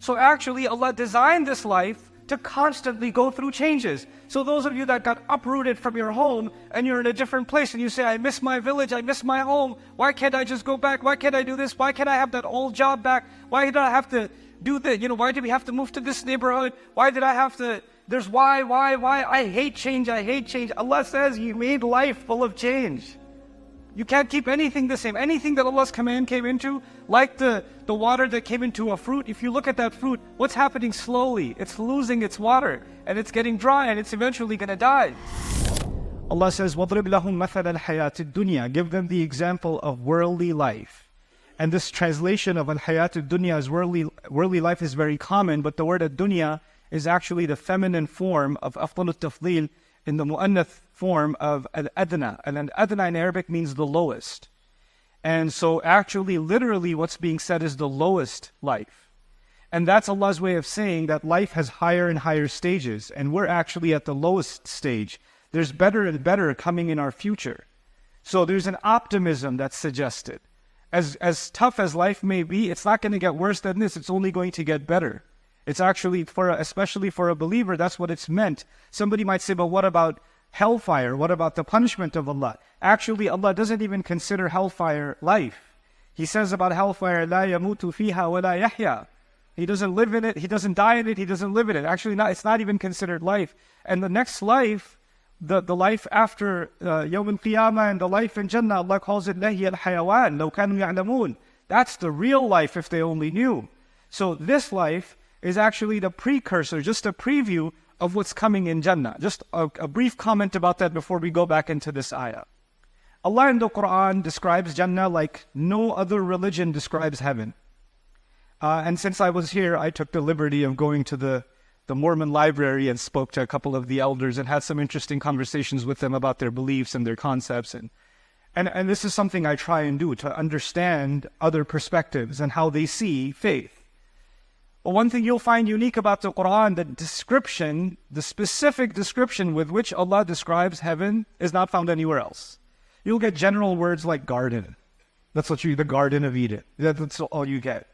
So actually Allah designed this life to constantly go through changes. So those of you that got uprooted from your home and you're in a different place and you say, I miss my village, I miss my home, why can't I just go back? Why can't I do this? Why can't I have that old job back? Why did I have to do that? Why did we have to move to this neighborhood? Why did I have to, there's why? I hate change, I hate change. Allah says He made life full of change. You can't keep anything the same. Anything that Allah's command came into, like the water that came into a fruit, if you look at that fruit, what's happening slowly? It's losing its water, and it's getting dry, and it's eventually going to die. Allah says, وَضْرِبْ لَهُمْ مَثَلَ الْحَيَاةِ الدُّنْيَا. Give them the example of worldly life. And this translation of al-hayat dunya as worldly life is very common, but the word ad-dunya is actually the feminine form of afdal al-tafdil in the mu'annath form of al-adna. And al-adna in Arabic means the lowest. And so actually, literally what's being said is the lowest life. And that's Allah's way of saying that life has higher and higher stages, and we're actually at the lowest stage. There's better and better coming in our future. So there's an optimism that's suggested. As tough as life may be, it's not going to get worse than this, it's only going to get better. It's actually, especially for a believer, that's what it's meant. Somebody might say, but what about hellfire? What about the punishment of Allah? Actually, Allah doesn't even consider hellfire life. He says about hellfire, لا يموت فيها ولا يحيا. He doesn't live in it, He doesn't die in it, He doesn't live in it. Actually, it's not even considered life. And the next life, the life after Yawm al-Qiyamah and the life in Jannah, Allah calls it lahi al-hayawan, law kanu ya'lamun. That's the real life if they only knew. So this life is actually the precursor, just a preview of what's coming in Jannah. Just a brief comment about that before we go back into this ayah. Allah in the Quran describes Jannah like no other religion describes heaven. And since I was here, I took the liberty of going to the Mormon library and spoke to a couple of the elders and had some interesting conversations with them about their beliefs and their concepts. And this is something I try and do, to understand other perspectives and how they see faith. But one thing you'll find unique about the Quran, the description, the specific description with which Allah describes heaven is not found anywhere else. You'll get general words like garden. That's what the Garden of Eden. That's all you get.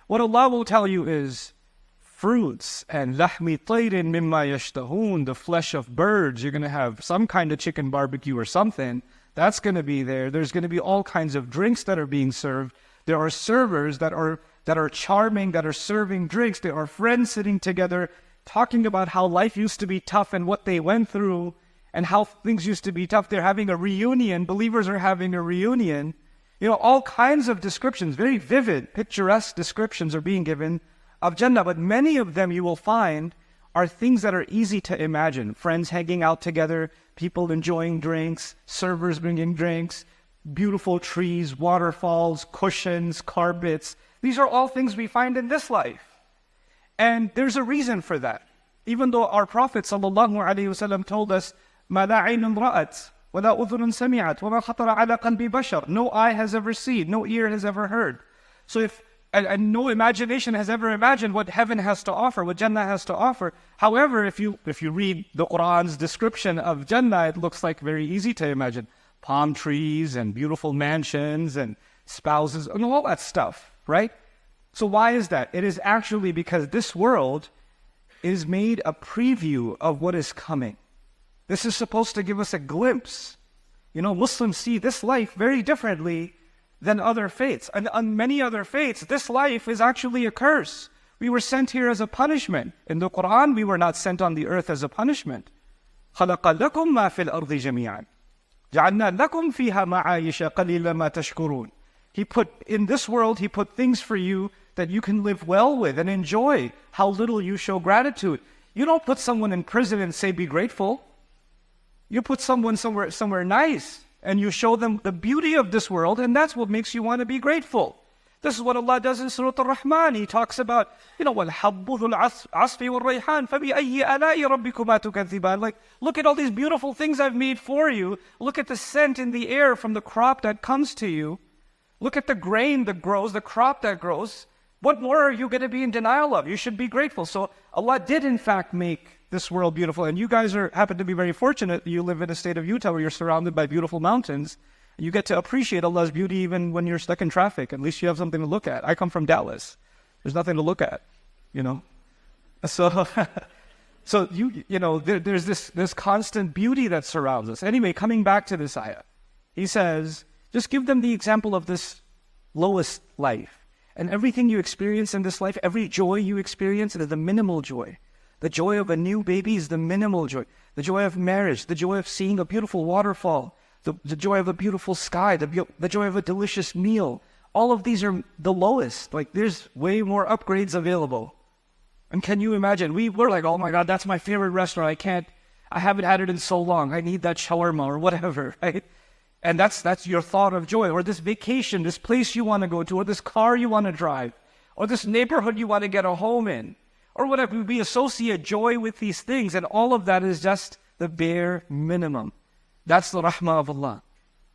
What Allah will tell you is fruits and lahmi tayrin mimma yashtahun, the flesh of birds. You're going to have some kind of chicken barbecue or something. That's going to be there. There's going to be all kinds of drinks that are being served. There are servers that are charming, that are serving drinks. There are friends sitting together talking about how life used to be tough and what they went through and how things used to be tough. They're having a reunion. Believers are having a reunion. All kinds of descriptions, very vivid, picturesque descriptions are being given of Jannah. But many of them you will find are things that are easy to imagine. Friends hanging out together, people enjoying drinks, servers bringing drinks, beautiful trees, waterfalls, cushions, carpets. These are all things we find in this life. And there's a reason for that. Even though our Prophet ﷺ told us, مَا لَا عَيْنٌ رَأَتْ وَلَا أُذُنٌ سَمِعَتْ وَمَا خَطَرَ عَلَى قَلْبِ بَشَرٍ. No eye has ever seen, no ear has ever heard. So and no imagination has ever imagined what heaven has to offer, what Jannah has to offer. However, if you read the Quran's description of Jannah, it looks like very easy to imagine. Palm trees and beautiful mansions and spouses and all that stuff, right? So why is that? It is actually because this world is made a preview of what is coming. This is supposed to give us a glimpse. Muslims see this life very differently than other faiths. And on many other faiths, this life is actually a curse. We were sent here as a punishment. In the Quran, we were not sent on the earth as a punishment. خَلَقَ لَكُم مَا فِي الْأَرْضِ جَمِيعًا جَعَلْنَا لَكُمْ فِيهَا مَعَايِشَ قَلِيلًا مَا تَشْكُرُونَ. In this world, He put things for you that you can live well with and enjoy. How little you show gratitude. You don't put someone in prison and say, be grateful. You put someone somewhere nice and you show them the beauty of this world, and that's what makes you want to be grateful. This is what Allah does in Surah Al-Rahman. He talks about, وَالْحَبُّ ذُو الْعَصْفِ وَالرَّيْحَانِ فَبِأَيِّ آلَاءِ رَبِّكُمَا تُكَذِّبَانِ. Like, look at all these beautiful things I've made for you. Look at the scent in the air from the crop that comes to you. Look at the grain that grows, the crop that grows. What more are you going to be in denial of? You should be grateful. So Allah did in fact make this world beautiful. And you guys happen to be very fortunate. You live in a state of Utah where you're surrounded by beautiful mountains. You get to appreciate Allah's beauty even when you're stuck in traffic. At least you have something to look at. I come from Dallas. There's nothing to look at. you know. So, so there's this constant beauty that surrounds us. Anyway, coming back to this ayah, he says, just give them the example of this lowest life. And everything you experience in this life, every joy you experience, is the minimal joy. The joy of a new baby is the minimal joy. The joy of marriage, the joy of seeing a beautiful waterfall, the joy of a beautiful sky, the joy of a delicious meal. All of these are the lowest. Like, there's way more upgrades available. And can you imagine? We're like, oh my God, that's my favorite restaurant. I haven't had it in so long. I need that shawarma or whatever, right? And that's your thought of joy. Or this vacation, this place you want to go to, or this car you want to drive, or this neighborhood you want to get a home in, or whatever. We associate joy with these things, and all of that is just the bare minimum. That's the rahmah of Allah.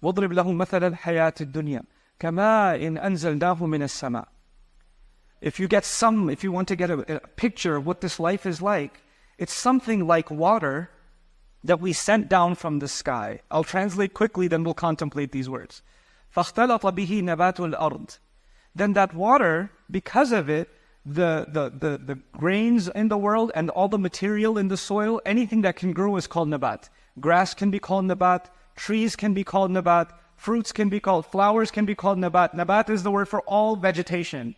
وَاضْرِبْ لَهُمْ مَثَلَ الْحَيَاةِ الدُّنْيَا كَمَاءٍ أَنزَلْنَاهُ مِنَ السَّمَاءِ. If you want to get a picture of what this life is like, it's something like water that we sent down from the sky. I'll translate quickly, then we'll contemplate these words. فَاخْتَلَطَ بِهِ نَبَاتُ الْأَرْضِ. Then that water, because of it, the grains in the world and all the material in the soil, anything that can grow is called nabat. Grass can be called nabat, trees can be called nabat, fruits can be called, flowers can be called nabat. Nabat is the word for all vegetation,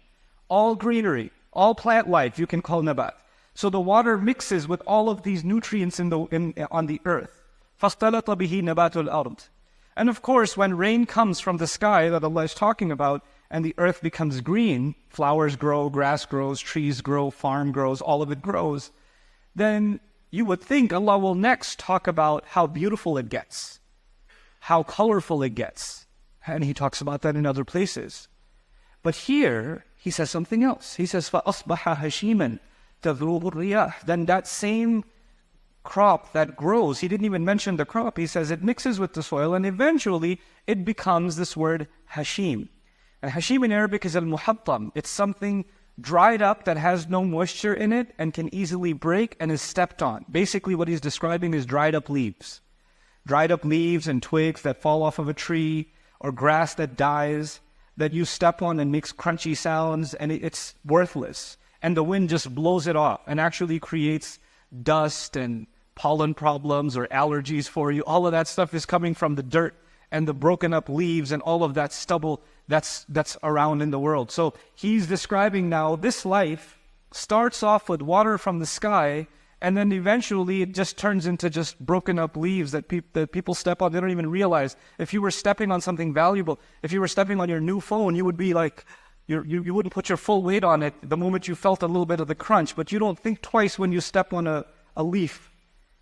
all greenery, all plant life you can call nabat. So the water mixes with all of these nutrients on the earth. فَاخْتَلَطَ بِهِ نَبَاتُ الْأَرْضِ. And of course, when rain comes from the sky that Allah is talking about, and the earth becomes green, flowers grow, grass grows, trees grow, farm grows, all of it grows, then you would think Allah will next talk about how beautiful it gets, how colorful it gets. And He talks about that in other places. But here, He says something else. He says, فَأَصْبَحَ هَشِيمًا تَذْرُوهُ الرِّيَاحُ. Then that same crop that grows, He didn't even mention the crop, He says it mixes with the soil, and eventually it becomes this word hashim. And hashim in Arabic is al-muhattam. It's something dried up that has no moisture in it and can easily break and is stepped on. Basically what He's describing is dried up leaves. Dried up leaves and twigs that fall off of a tree, or grass that dies, that you step on and makes crunchy sounds, and it's worthless. And the wind just blows it off and actually creates dust and pollen problems or allergies for you. All of that stuff is coming from the dirt and the broken up leaves and all of that stubble that's around in the world. So He's describing now this life starts off with water from the sky, and then eventually it just turns into just broken up leaves that people step on. They don't even realize. If you were stepping on something valuable, if you were stepping on your new phone, you would be like, you wouldn't put your full weight on it the moment you felt a little bit of the crunch, but you don't think twice when you step on a leaf.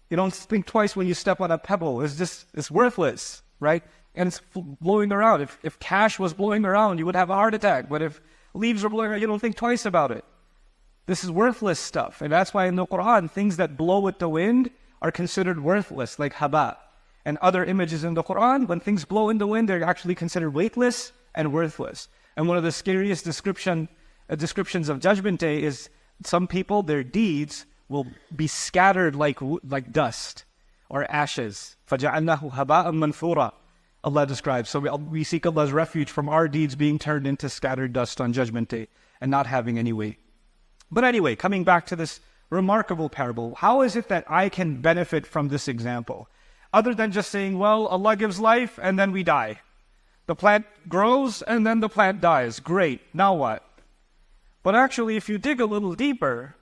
You don't think twice when you step on a pebble. It's worthless, right? And it's blowing around. If cash was blowing around, you would have a heart attack. But if leaves were blowing around, you don't think twice about it. This is worthless stuff. And that's why in the Quran, things that blow with the wind are considered worthless, like haba. And other images in the Quran, when things blow in the wind, they're actually considered weightless and worthless. And one of the scariest descriptions of Judgment Day is some people, their deeds will be scattered like dust or ashes. فَجَعَلْنَاهُ هَبَاءً مَنْثُورًا. Allah describes. So we seek Allah's refuge from our deeds being turned into scattered dust on Judgment Day and not having any weight. But anyway, coming back to this remarkable parable, how is it that I can benefit from this example? Other than just saying, well, Allah gives life and then we die. The plant grows and then the plant dies. Great. Now what? But actually, if you dig a little deeper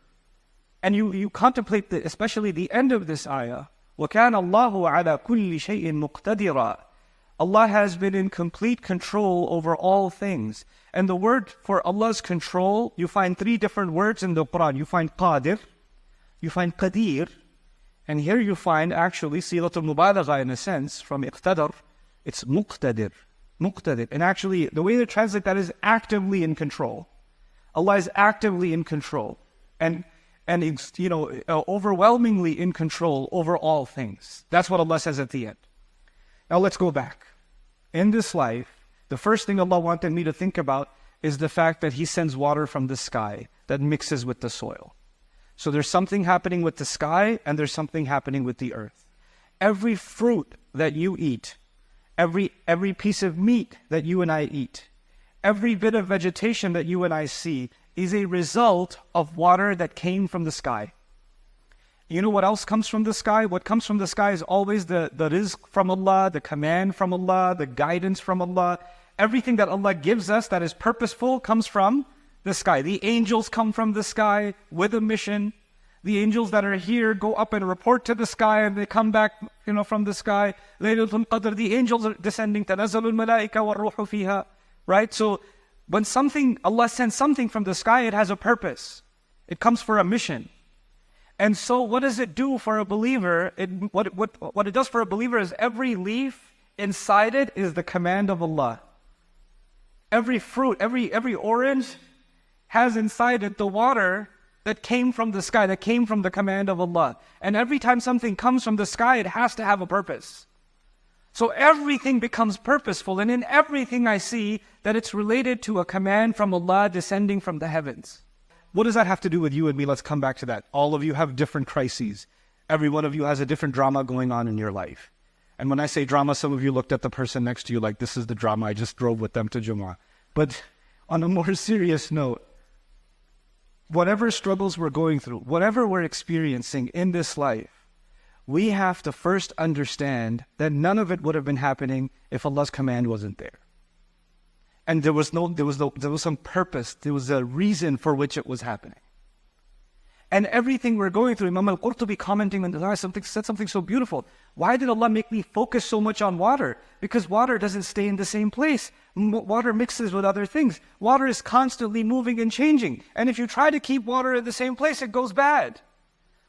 and you contemplate especially the end of this ayah, وَكَانَ اللَّهُ عَلَى كُلِّ شَيْءٍ مُقْتَدِرًا. Allah has been in complete control over all things. And the word for Allah's control, you find 3 different words in the Quran. You find qadir, you find qadir, and here you find actually silatul mubalagha in a sense from iqtadar. It's muqtadir, muqtadir. And actually the way to translate that is actively in control. Allah is actively in control and overwhelmingly in control over all things. That's what Allah says at the end. Now let's go back. In this life, the first thing Allah wanted me to think about is the fact that He sends water from the sky that mixes with the soil. So there's something happening with the sky and there's something happening with the earth. Every fruit that you eat, every piece of meat that you and I eat, every bit of vegetation that you and I see is a result of water that came from the sky. You know what else comes from the sky? What comes from the sky is always the rizq from Allah, the command from Allah, the guidance from Allah. Everything that Allah gives us that is purposeful comes from the sky. The angels come from the sky with a mission. The angels that are here go up and report to the sky, and they come back, from the sky. Laylatul Qadr, the angels are descending. Tanazzalul malaika wa ruhu fiha. Right? So when Allah sends something from the sky, it has a purpose. It comes for a mission. And so what does it do for a believer? What it does for a believer is every leaf inside it is the command of Allah. Every fruit, every orange has inside it the water that came from the sky, that came from the command of Allah. And every time something comes from the sky, it has to have a purpose. So everything becomes purposeful, and in everything I see that it's related to a command from Allah descending from the heavens. What does that have to do with you and me? Let's come back to that. All of you have different crises. Every one of you has a different drama going on in your life. And when I say drama, some of you looked at the person next to you like, this is the drama, I just drove with them to Jummah. But on a more serious note, whatever struggles we're going through, whatever we're experiencing in this life, we have to first understand that none of it would have been happening if Allah's command wasn't there. And there was some purpose, there was a reason for which it was happening. And everything we're going through, Imam al-Qurtubi commenting on this said something so beautiful. Why did Allah make me focus so much on water? Because water doesn't stay in the same place. Water mixes with other things. Water is constantly moving and changing. And if you try to keep water in the same place, it goes bad.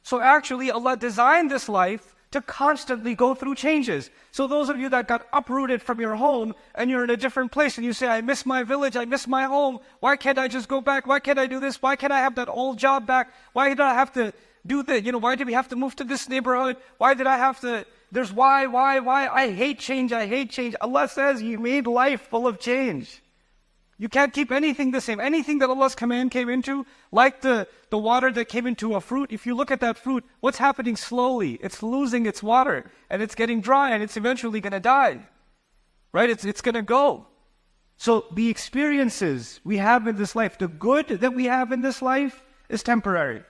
So actually, Allah designed this life to constantly go through changes. So those of you that got uprooted from your home and you're in a different place and you say, I miss my village, I miss my home. Why can't I just go back? Why can't I do this? Why can't I have that old job back? Why did I have to do that? Why did we have to move to this neighborhood? Why did I have to? There's why? I hate change, I hate change. Allah says you made life full of change. You can't keep anything the same. Anything that Allah's command came into, like the water that came into a fruit, if you look at that fruit, what's happening slowly? It's losing its water, and it's getting dry, and it's eventually going to die. Right? It's going to go. So the experiences we have in this life, the good that we have in this life is temporary.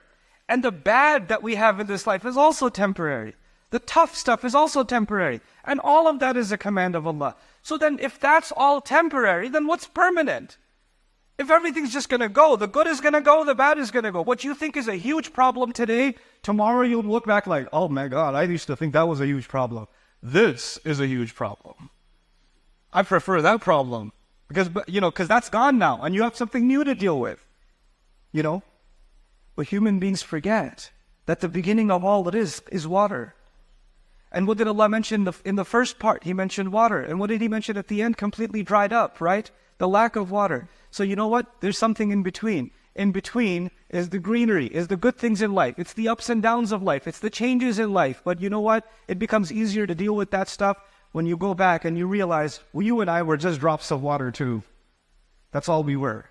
And the bad that we have in this life is also temporary. The tough stuff is also temporary. And all of that is a command of Allah. So then if that's all temporary, then what's permanent? If everything's just going to go, the good is going to go, the bad is going to go. What you think is a huge problem today, tomorrow you'll look back like, oh my God, I used to think that was a huge problem. This is a huge problem. I prefer that problem because that's gone now and you have something new to deal with. But human beings forget that the beginning of all it is water. And what did Allah mention in the first part? He mentioned water. And what did He mention at the end? Completely dried up, right? The lack of water. So you know what? There's something in between. In between is the greenery, is the good things in life. It's the ups and downs of life. It's the changes in life. But you know what? It becomes easier to deal with that stuff when you go back and you realize, well, you and I were just drops of water too. That's all we were.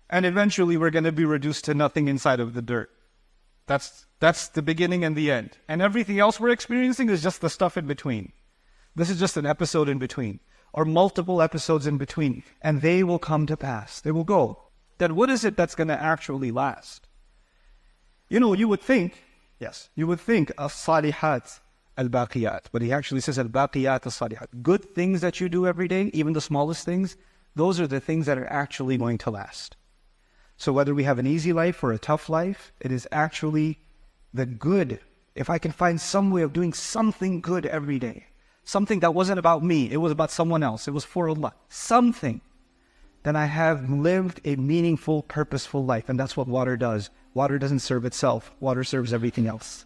And eventually we're going to be reduced to nothing inside of the dirt. That's the beginning and the end. And everything else we're experiencing is just the stuff in between. This is just an episode in between, or multiple episodes in between, and they will come to pass. They will go. Then what is it that's going to actually last? You would think, as-salihat al-baqiyat, but He actually says al-baqiyat as-salihat. Good things that you do every day, even the smallest things, those are the things that are actually going to last. So whether we have an easy life or a tough life, it is actually the good. If I can find some way of doing something good every day, something that wasn't about me, it was about someone else, it was for Allah, something, then I have lived a meaningful, purposeful life. And that's what water does. Water doesn't serve itself. Water serves everything else.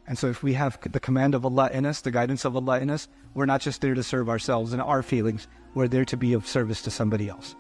And so if we have the command of Allah in us, the guidance of Allah in us, we're not just there to serve ourselves and our feelings, we're there to be of service to somebody else.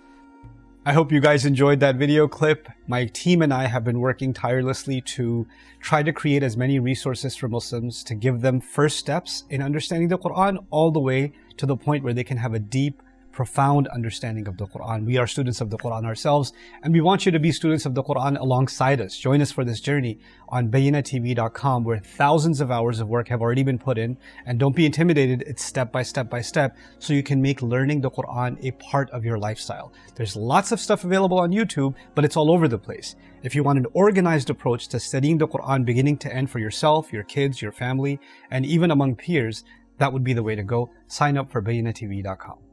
I hope you guys enjoyed that video clip. My team and I have been working tirelessly to try to create as many resources for Muslims to give them first steps in understanding the Quran all the way to the point where they can have a deep, profound understanding of the Quran. We are students of the Quran ourselves, and we want you to be students of the Quran alongside us. Join us for this journey on bayyinatv.com, where thousands of hours of work have already been put in. And don't be intimidated, it's step by step by step, so you can make learning the Quran a part of your lifestyle. There's lots of stuff available on YouTube, but it's all over the place. If you want an organized approach to studying the Quran beginning to end for yourself, your kids, your family, and even among peers, that would be the way to go. Sign up for bayyinatv.com.